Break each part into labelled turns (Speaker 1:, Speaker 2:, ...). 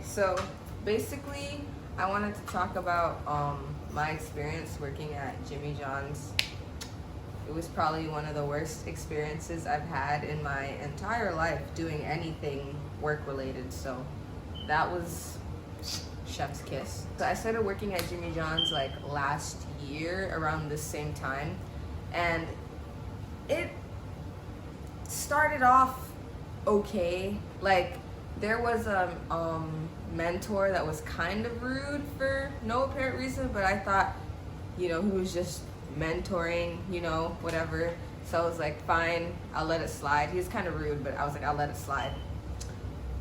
Speaker 1: So basically, I wanted to talk about my experience working at Jimmy John's. It was probably one of the worst experiences I've had in my entire life doing anything work related. So that was chef's kiss. So I started working at Jimmy John's like last year around the same time, and it started off okay. Like there was a mentor that was kind of rude for no apparent reason, but I thought, he was just mentoring, whatever. So I was like, fine, I'll let it slide. He was kind of rude, but I was like, I'll let it slide.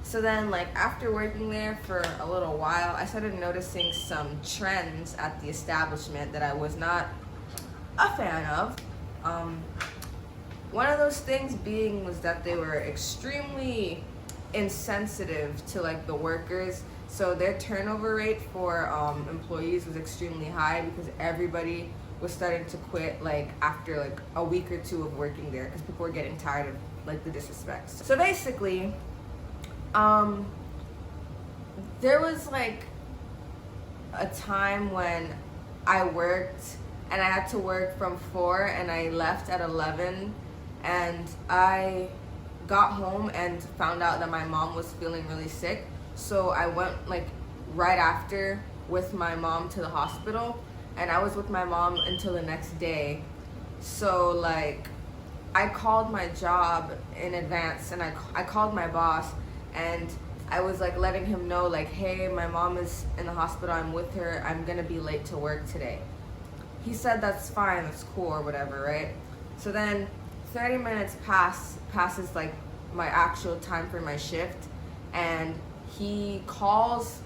Speaker 1: So then, like, after working there for a little while, I started noticing some trends at the establishment that I was not a fan of. One of those things was that they were extremely insensitive to like the workers. So their turnover rate for employees was extremely high because everybody was starting to quit like after like a week or two of working there because people were getting tired of like the disrespect. So basically, there was like a time when I worked and I had to work from 4 and I left at 11, and I got home and found out that my mom was feeling really sick. So I went like right after with my mom to the hospital, and I was with my mom until the next day. So like I called my job in advance, and I called my boss, and I was like letting him know like, hey, my mom is in the hospital, I'm with her, I'm gonna be late to work today. He said that's fine, that's cool or whatever, right? So then 30 minutes passes like my actual time for my shift, and he calls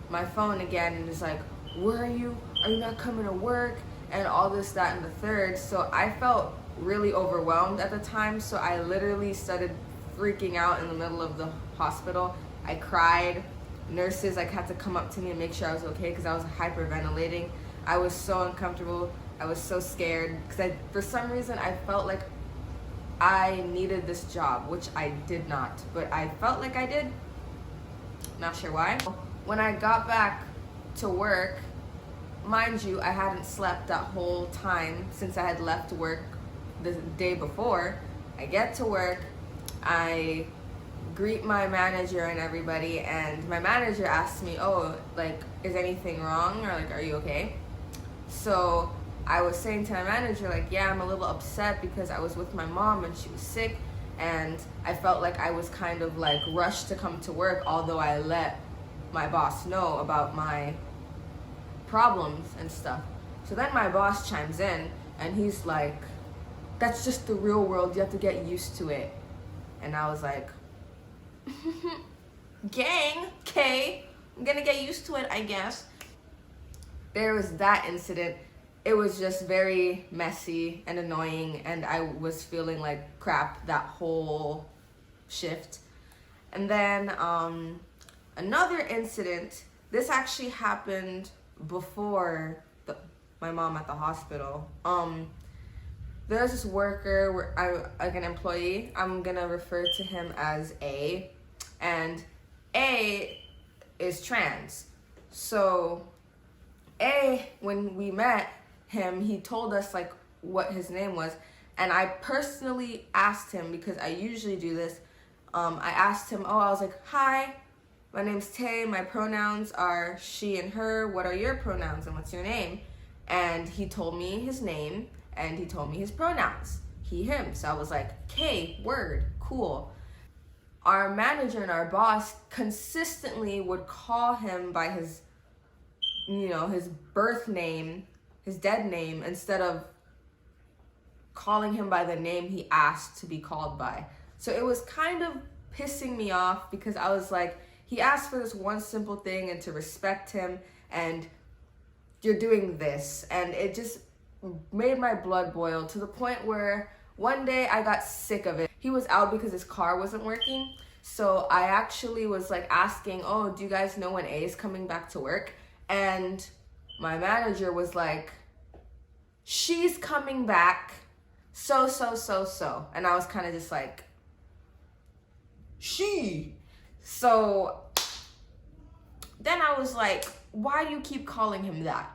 Speaker 1: my phone again and is like, where are you not coming to work, and all this, that, and the third. So I felt really overwhelmed at the time, so I literally started freaking out in the middle of the hospital. I cried. Nurses like had to come up to me and make sure I was okay because I was hyperventilating. I was so uncomfortable. I was so scared because for some reason I felt like I needed this job, which I did not, but I felt like I did. Not sure why. When I got back to work, mind you, I hadn't slept that whole time since I had left work the day before. I get to work, I greet my manager and everybody, and my manager asked me, oh, like, is anything wrong, or like, are you okay? So I was saying to my manager, like, yeah, I'm a little upset because I was with my mom and she was sick, and I felt like I was kind of like rushed to come to work, although I let my boss know about my problems and stuff. So then my boss chimes in and he's like, that's just the real world, you have to get used to it. And I was like, gang, okay, I'm gonna get used to it, I guess. There was that incident. It was just very messy and annoying, and I was feeling like crap that whole shift. And then another incident, this actually happened before my mom at the hospital. There's this worker, like an employee, I'm gonna refer to him as A, and A is trans. So A, when we met him, he told us like what his name was, and I personally asked him, because I usually do this, I asked him, I was like, hi, my name's Tay, my pronouns are she and her, what are your pronouns and what's your name? And he told me his name, and he told me his pronouns, he, him. So I was like, okay, word, cool. Our manager and our boss consistently would call him by his, his birth name, his dead name, instead of calling him by the name he asked to be called by. So it was kind of pissing me off because I was like, he asked for this one simple thing and to respect him, and you're doing this. And it just made my blood boil to the point where one day I got sick of it. He was out because his car wasn't working. So I actually was like asking, oh, do you guys know when A is coming back to work? And my manager was like, she's coming back so. And I was kind of just like, she. So Then I was like, why do you keep calling him that?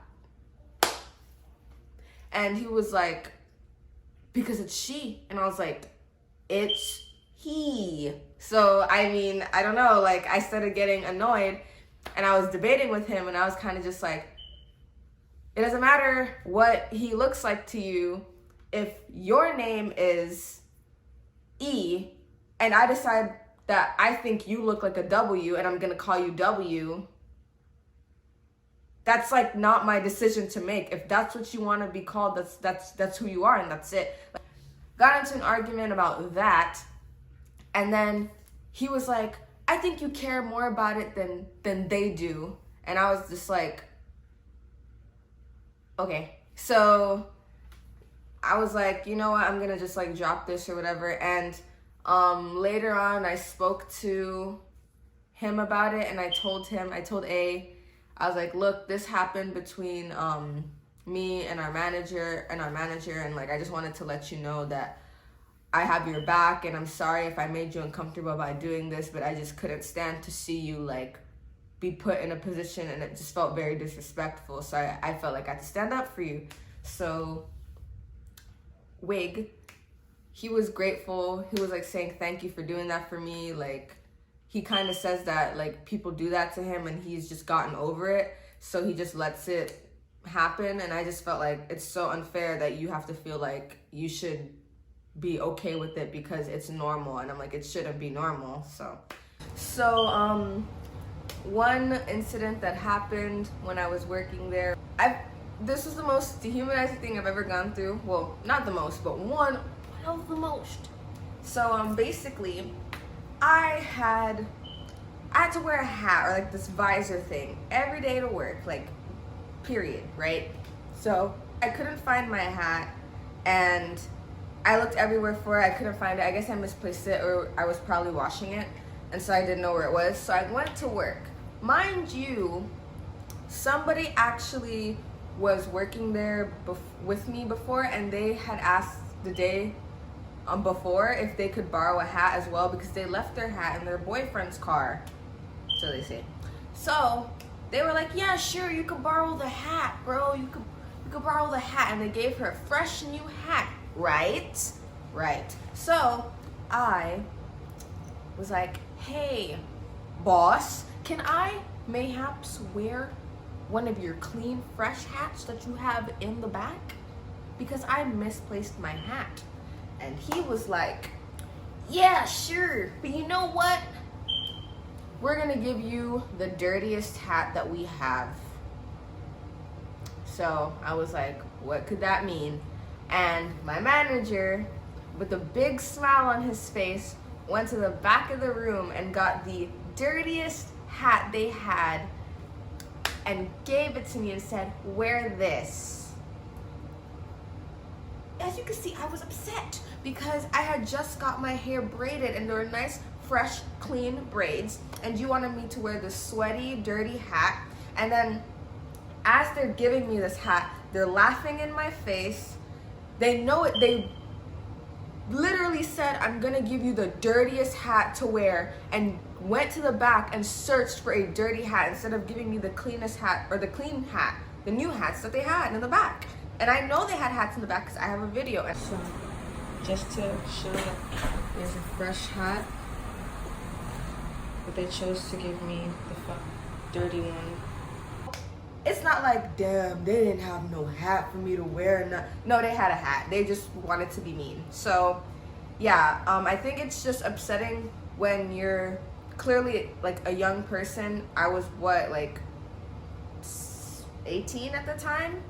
Speaker 1: And he was like, because it's she. And I was like, it's he. So, I mean, I don't know, like, I started getting annoyed, and I was debating with him, and I was kind of just like, it doesn't matter what he looks like to you. If your name is E, and I decide that I think you look like a W, and I'm gonna call you W, that's like not my decision to make. If that's what you want to be called, that's who you are, and that's it. Got into an argument about that, and then he was like, I think you care more about it than they do. And I was just like, okay. So I was like, you know what, I'm gonna just like drop this or whatever. And later on I spoke to him about it, and I told A, I was like, look, this happened between me and our manager, and like, I just wanted to let you know that I have your back, and I'm sorry if I made you uncomfortable by doing this, but I just couldn't stand to see you like be put in a position, and it just felt very disrespectful. So I felt like I had to stand up for you. So Wig, he was grateful. He was like saying thank you for doing that for me. Like, he kind of says that like people do that to him, and he's just gotten over it, so he just lets it happen. And I just felt like it's so unfair that you have to feel like you should be okay with it because it's normal. And I'm like, it shouldn't be normal. So one incident that happened when I was working there, this was the most dehumanizing thing I've ever gone through. Well, not the most, but one of the most. So basically, I had to wear a hat, or like this visor thing, every day to work, like, period, right? So I couldn't find my hat, and I looked everywhere for it. I couldn't find it. I guess I misplaced it, or I was probably washing it, and so I didn't know where it was. So I went to work. Mind you, somebody actually was working there with me before, and they had asked the day before if they could borrow a hat as well, because they left their hat in their boyfriend's car, so they say. So they were like, yeah, sure, you could borrow the hat, bro. You could borrow the hat. And they gave her a fresh new hat, right? So I was like, hey, boss, can I mayhaps wear one of your clean, fresh hats that you have in the back? Because I misplaced my hat. And he was like, yeah, sure, but you know what? We're gonna give you the dirtiest hat that we have. So I was like, what could that mean? And my manager, with a big smile on his face, went to the back of the room and got the dirtiest hat they had and gave it to me and said, wear this. As you can see, I was upset because I had just got my hair braided, and they were nice, fresh, clean braids, and you wanted me to wear this sweaty, dirty hat. And then as they're giving me this hat, they're laughing in my face. They know it. They literally said, I'm gonna give you the dirtiest hat to wear, and went to the back and searched for a dirty hat instead of giving me the cleanest hat, or the clean hat, the new hats that they had in the back. And I know they had hats in the back because I have a video. And so, just to show that there's a fresh hat, but they chose to give me the dirty one. It's not like, damn, they didn't have no hat for me to wear. No, they had a hat. They just wanted to be mean. So, yeah, I think it's just upsetting when you're clearly like a young person. I was like 18 at the time?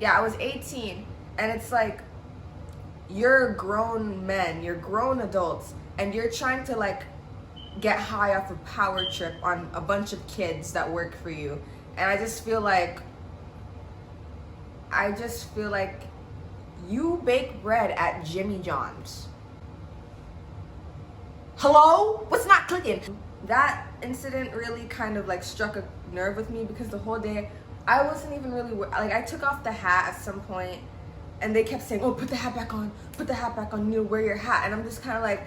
Speaker 1: Yeah, I was 18. And it's like, you're grown men, you're grown adults, and you're trying to like get high off a power trip on a bunch of kids that work for you. And I just feel like you bake bread at Jimmy John's. Hello? What's not clicking? That incident really kind of like struck a nerve with me, because the whole day I wasn't even really, like, I took off the hat at some point, and they kept saying, oh, put the hat back on, you need to wear your hat. And I'm just kind of like,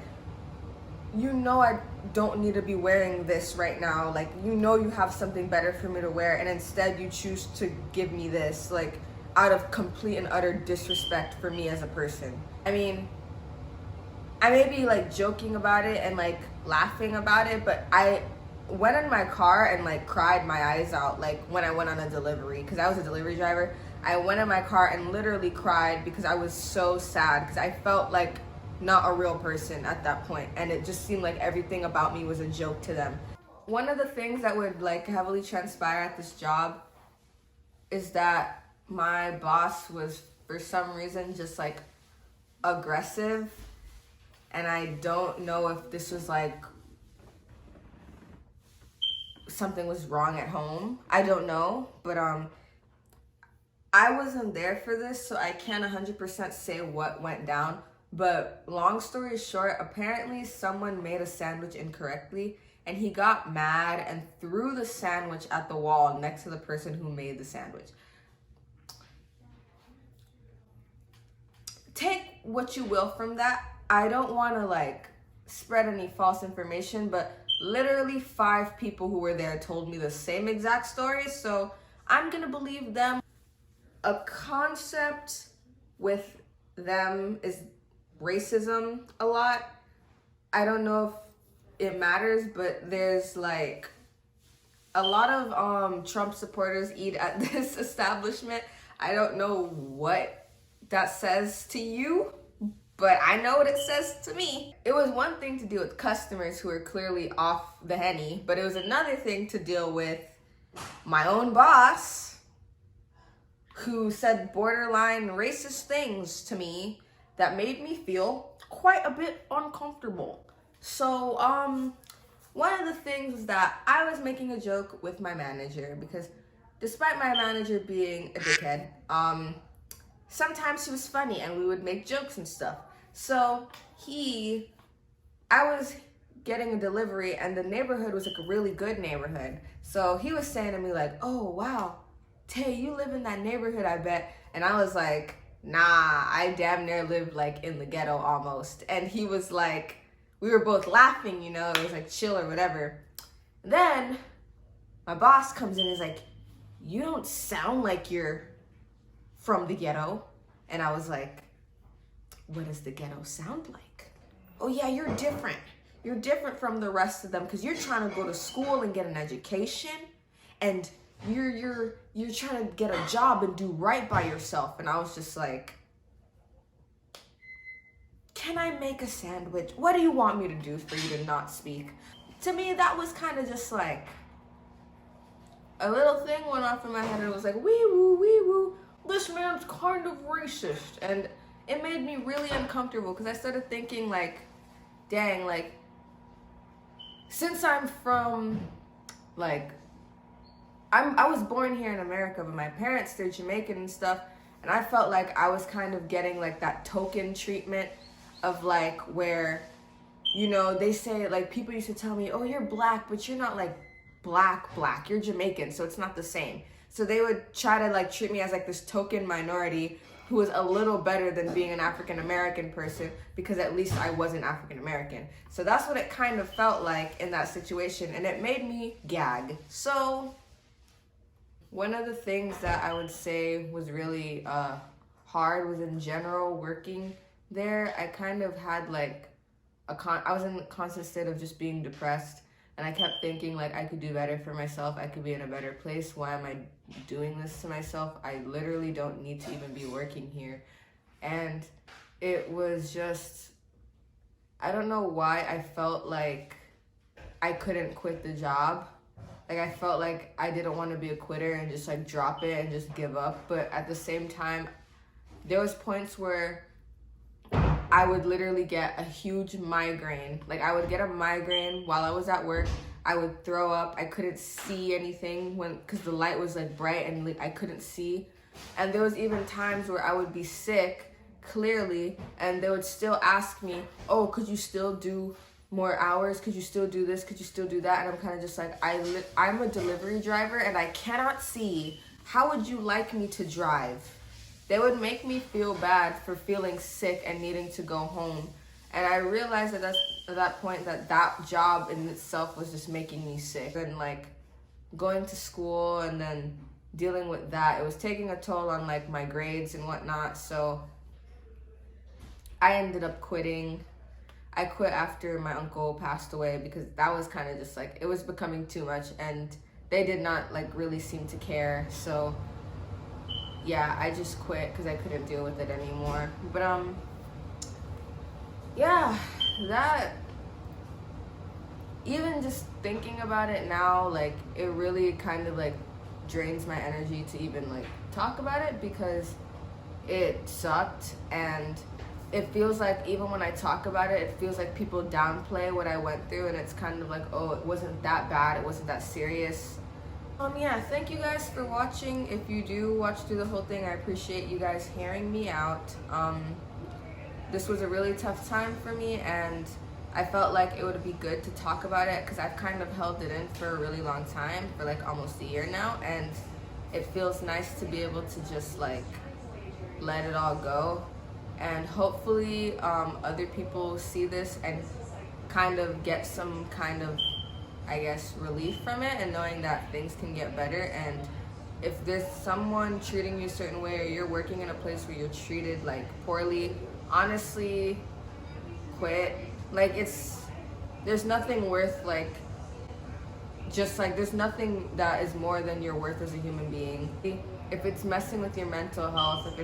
Speaker 1: you know I don't need to be wearing this right now. Like, you know you have something better for me to wear, and instead you choose to give me this, like, out of complete and utter disrespect for me as a person. I mean, I may be like joking about it and like laughing about it, but I went in my car and like cried my eyes out, like when I went on a delivery, because I was a delivery driver. I went in my car and literally cried because I was so sad, because I felt like not a real person at that point, and it just seemed like everything about me was a joke to them. One of the things that would like heavily transpire at this job is that my boss was for some reason just like aggressive, and I don't know if this was like something was wrong at home. I don't know, but I wasn't there for this, so I can't 100% say what went down. But long story short, apparently someone made a sandwich incorrectly, and he got mad and threw the sandwich at the wall next to the person who made the sandwich. Take what you will from that. I don't want to like spread any false information, but literally 5 people who were there told me the same exact story, so I'm gonna believe them. A concept with them is racism a lot. I don't know if it matters, but there's like a lot of Trump supporters eat at this establishment. I don't know what that says to you, but I know what it says to me. It was one thing to deal with customers who are clearly off the henny, but it was another thing to deal with my own boss, who said borderline racist things to me that made me feel quite a bit uncomfortable. So, one of the things was that I was making a joke with my manager, because despite my manager being a dickhead, sometimes he was funny and we would make jokes and stuff. So I was getting a delivery, and the neighborhood was like a really good neighborhood. So he was saying to me like, "Oh wow, Tay, you live in that neighborhood, I bet." And I was like, "Nah, I damn near live like in the ghetto almost." And he was like, we were both laughing, you know, it was like chill or whatever. Then my boss comes in and is like, "You don't sound like you're from the ghetto." And I was like, "What does the ghetto sound like?" "Oh yeah, you're different. You're different from the rest of them because you're trying to go to school and get an education, and you're trying to get a job and do right by yourself." And I was just like, "Can I make a sandwich? What do you want me to do for you to not speak?" To me, that was kind of just like a little thing went off in my head, and it was like, wee woo, this man's kind of racist. And it made me really uncomfortable, because I started thinking like, dang, like, since I'm from, like, I was born here in America, but my parents, they're Jamaican and stuff, and I felt like I was kind of getting like that token treatment of like where, you know, they say, like, people used to tell me, "Oh, you're black, but you're not like black, you're Jamaican, so it's not the same." So they would try to like treat me as like this token minority who was a little better than being an African American person, because at least I wasn't African American. So that's what it kind of felt like in that situation, and it made me gag. So one of the things that I would say was really hard was, in general, working there. I kind of had like I was in a constant state of just being depressed, and I kept thinking like I could do better for myself. I could be in a better place. Why am I doing this to myself? I literally don't need to even be working here. And it was just, I don't know why I felt like I couldn't quit the job. Like, I felt like I didn't want to be a quitter and just like drop it and just give up. But at the same time, there was points where I would literally get a huge migraine. Like, I would get a migraine while I was at work. I would throw up. I couldn't see anything because the light was like bright, and like, I couldn't see. And there was even times where I would be sick, clearly, and they would still ask me, "Oh, could you still do more hours? Could you still do this? Could you still do that?" And I'm kind of just like, I'm a delivery driver, and I cannot see. How would you like me to drive? They would make me feel bad for feeling sick and needing to go home. And I realized at that point that job in itself was just making me sick. And like going to school and then dealing with that, it was taking a toll on like my grades and whatnot. So I ended up quitting. I quit after my uncle passed away because that was kind of just like, it was becoming too much and they did not like really seem to care. So yeah, I just quit because I couldn't deal with it anymore. But yeah, that, even just thinking about it now, like it really kind of like drains my energy to even like talk about it because it sucked. And it feels like even when I talk about it, it feels like people downplay what I went through, and it's kind of like, oh, it wasn't that bad, it wasn't that serious. Yeah, thank you guys for watching. If you do watch through the whole thing, I appreciate you guys hearing me out. This was a really tough time for me, and I felt like it would be good to talk about it because I've kind of held it in for a really long time, for like almost a year now, and it feels nice to be able to just like let it all go. And hopefully other people see this and kind of get some kind of, I guess, relief from it, and knowing that things can get better. And if there's someone treating you a certain way, or you're working in a place where you're treated like poorly, honestly, quit. Like there's nothing worth like, just like there's nothing that is more than your worth as a human being. If it's messing with your mental health, if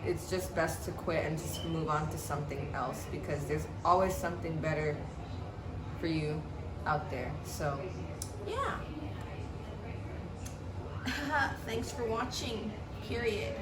Speaker 1: it's just best to quit and just move on to something else, because there's always something better for you out there. So yeah. Thanks for watching, period.